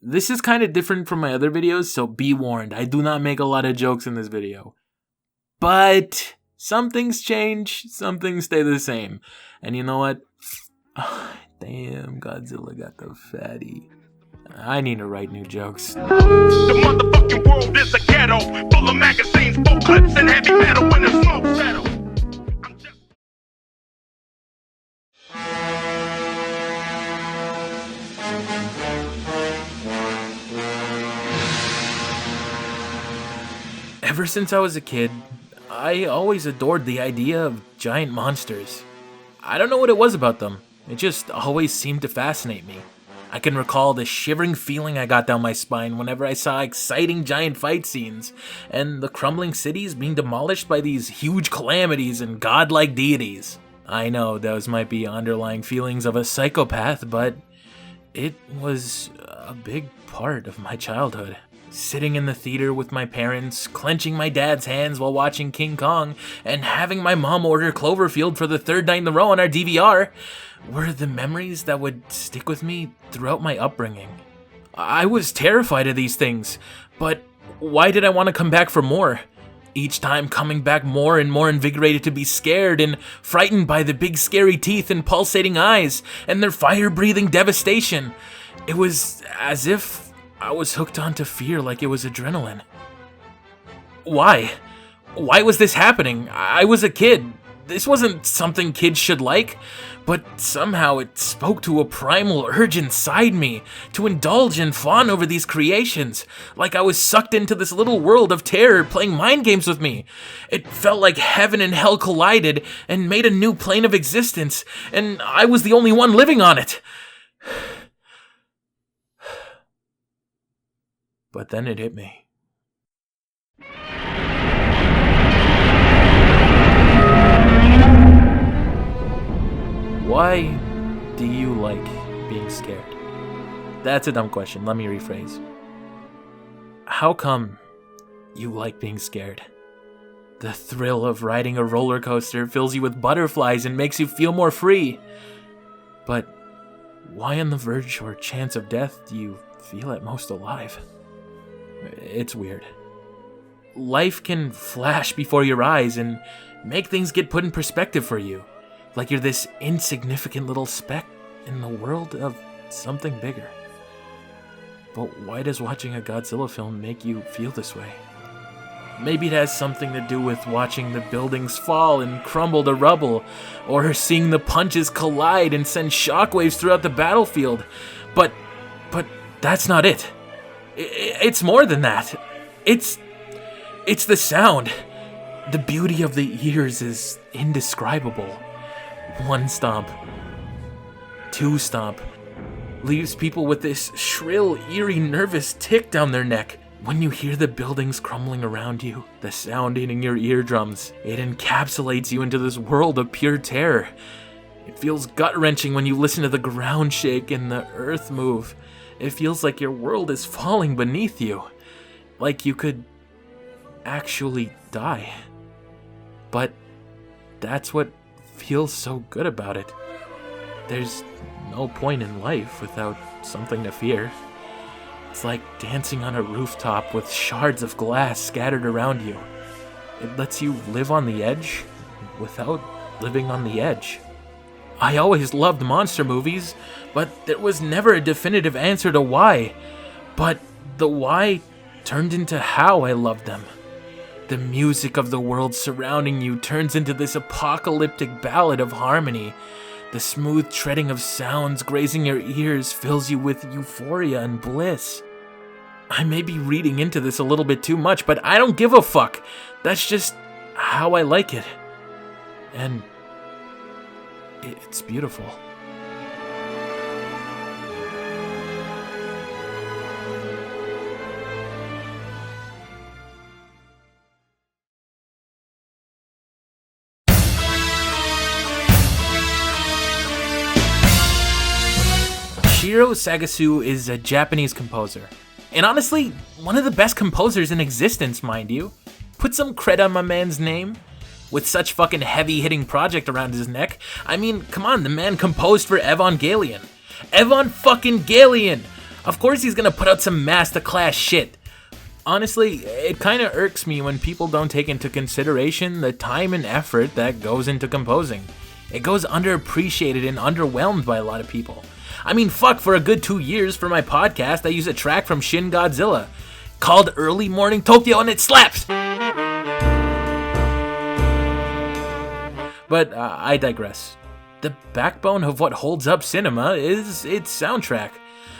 This is kind of different from my other videos, so be warned. I do not make a lot of jokes in this video. But some things change, some things stay the same. And you know what? Oh, damn, Godzilla got the fatty. I need to write new jokes. The motherfucking world is a ghetto, full of magazines, booklets, and heavy metal when the smoke settles. Ever since I was a kid, I always adored the idea of giant monsters. I don't know what it was about them. It just always seemed to fascinate me. I can recall the shivering feeling I got down my spine whenever I saw exciting giant fight scenes, and the crumbling cities being demolished by these huge calamities and godlike deities. I know those might be underlying feelings of a psychopath, but it was a big part of my childhood. Sitting in the theater with my parents, clenching my dad's hands while watching King Kong, and having my mom order Cloverfield for the third night in a row on our DVR were the memories that would stick with me throughout my upbringing. I was terrified of these things, but why did I want to come back for more? Each time coming back more and more invigorated to be scared and frightened by the big scary teeth and pulsating eyes and their fire-breathing devastation. It was as if I was hooked onto fear like it was adrenaline. Why? Why was this happening? I was a kid. This wasn't something kids should like, but somehow it spoke to a primal urge inside me to indulge and fawn over these creations, like I was sucked into this little world of terror playing mind games with me. It felt like heaven and hell collided and made a new plane of existence, and I was the only one living on it. But then it hit me. Why do you like being scared? That's a dumb question. Let me rephrase. How come you like being scared? The thrill of riding a roller coaster fills you with butterflies and makes you feel more free. But why on the verge or chance of death do you feel at most alive? It's weird. Life can flash before your eyes and make things get put in perspective for you. Like you're this insignificant little speck in the world of something bigger. But why does watching a Godzilla film make you feel this way? Maybe it has something to do with watching the buildings fall and crumble to rubble, or seeing the punches collide and send shockwaves throughout the battlefield. But that's not it. It's more than that. It's the sound. The beauty of the ears is indescribable. One stomp, two stomp, leaves people with this shrill, eerie, nervous tick down their neck. When you hear the buildings crumbling around you, the sound hitting your eardrums, it encapsulates you into this world of pure terror. It feels gut-wrenching when you listen to the ground shake and the earth move. It feels like your world is falling beneath you, like you could actually die. But that's what feels so good about it. There's no point in life without something to fear. It's like dancing on a rooftop with shards of glass scattered around you. It lets you live on the edge without living on the edge. I always loved monster movies, but there was never a definitive answer to why. But the why turned into how I loved them. The music of the world surrounding you turns into this apocalyptic ballad of harmony. The smooth treading of sounds grazing your ears fills you with euphoria and bliss. I may be reading into this a little bit too much, but I don't give a fuck. That's just how I like it. And it's beautiful. Shiro Sagasu is a Japanese composer. And honestly, one of the best composers in existence, mind you. Put some cred on my man's name. With such fucking heavy-hitting project around his neck. I mean, come on, the man composed for Evangelion. Evangelion! Of course he's gonna put out some masterclass shit. Honestly, it kinda irks me when people don't take into consideration the time and effort that goes into composing. It goes underappreciated and underwhelmed by a lot of people. I mean, fuck, for a good 2 years for my podcast, I use a track from Shin Godzilla called Early Morning Tokyo, and it slaps! But I digress. The backbone of what holds up cinema is its soundtrack.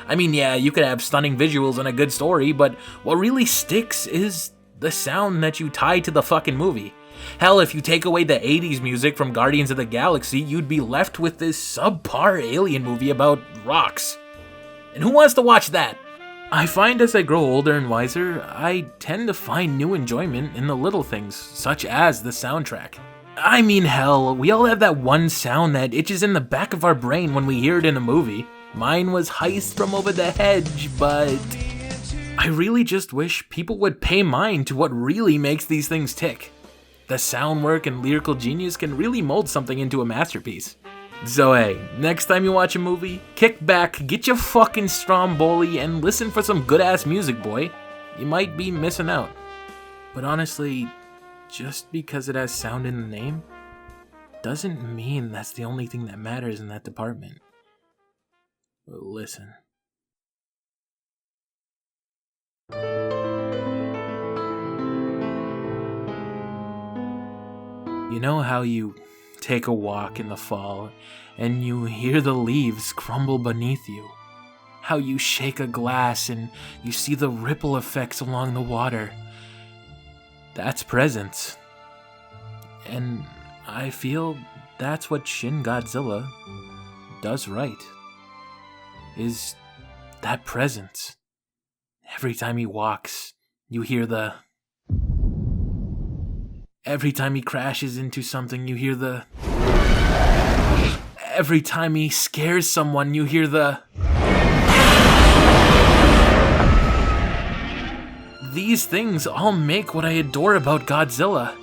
I mean, yeah, you could have stunning visuals and a good story, but what really sticks is the sound that you tie to the fucking movie. Hell, if you take away the 80s music from Guardians of the Galaxy, you'd be left with this subpar alien movie about rocks. And who wants to watch that? I find as I grow older and wiser, I tend to find new enjoyment in the little things, such as the soundtrack. I mean, hell, we all have that one sound that itches in the back of our brain when we hear it in a movie. Mine was Heist from Over the Hedge, but I really just wish people would pay mind to what really makes these things tick. The sound work and lyrical genius can really mold something into a masterpiece. So hey, next time you watch a movie, kick back, get your fucking Stromboli, and listen for some good-ass music, boy. You might be missing out. But honestly, just because it has sound in the name, doesn't mean that's the only thing that matters in that department. Listen. You know how you take a walk in the fall and you hear the leaves crumble beneath you? How you shake a glass and you see the ripple effects along the water? That's presence. And I feel that's what Shin Godzilla does right. Is that presence. Every time he walks, you hear the... Every time he crashes into something, you hear the... Every time he scares someone, you hear the... These things all make what I adore about Godzilla.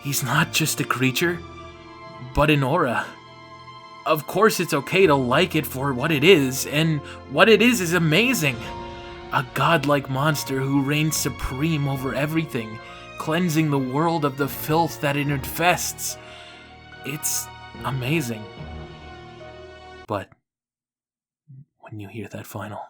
He's not just a creature, but an aura. Of course it's okay to like it for what it is, and what it is amazing. A godlike monster who reigns supreme over everything, cleansing the world of the filth that it infests. It's amazing. But when you hear that final...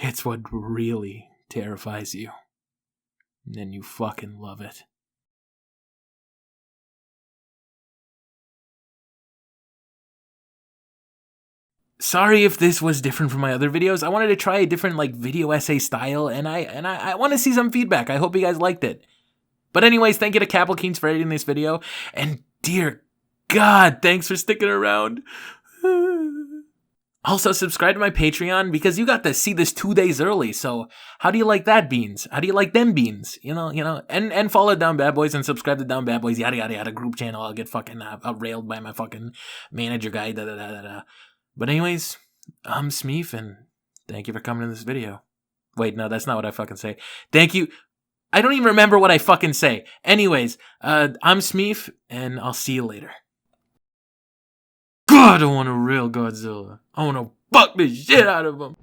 It's what really terrifies you. And then you fucking love it. Sorry if this was different from my other videos. I wanted to try a different video essay style, and I want to see some feedback. I hope you guys liked it. But anyways, thank you to Kaapalkeens for editing this video, and dear God, thanks for sticking around. Also, subscribe to my Patreon because you got to see this 2 days early. So how do you like that, beans? How do you like them beans? You know, and follow Down Bad Boys and subscribe to Down Bad Boys. Yada yada yada. Group channel. I'll get fucking railed by my fucking manager guy. Da da da da da. But anyways, I'm Smeef, and thank you for coming to this video. Wait, no, that's not what I fucking say. Thank you. I don't even remember what I fucking say. Anyways, I'm Smeef, and I'll see you later. God, I want a real Godzilla. I want to fuck the shit out of him.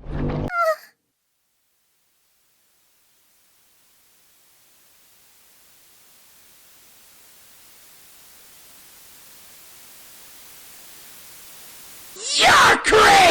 You're crazy!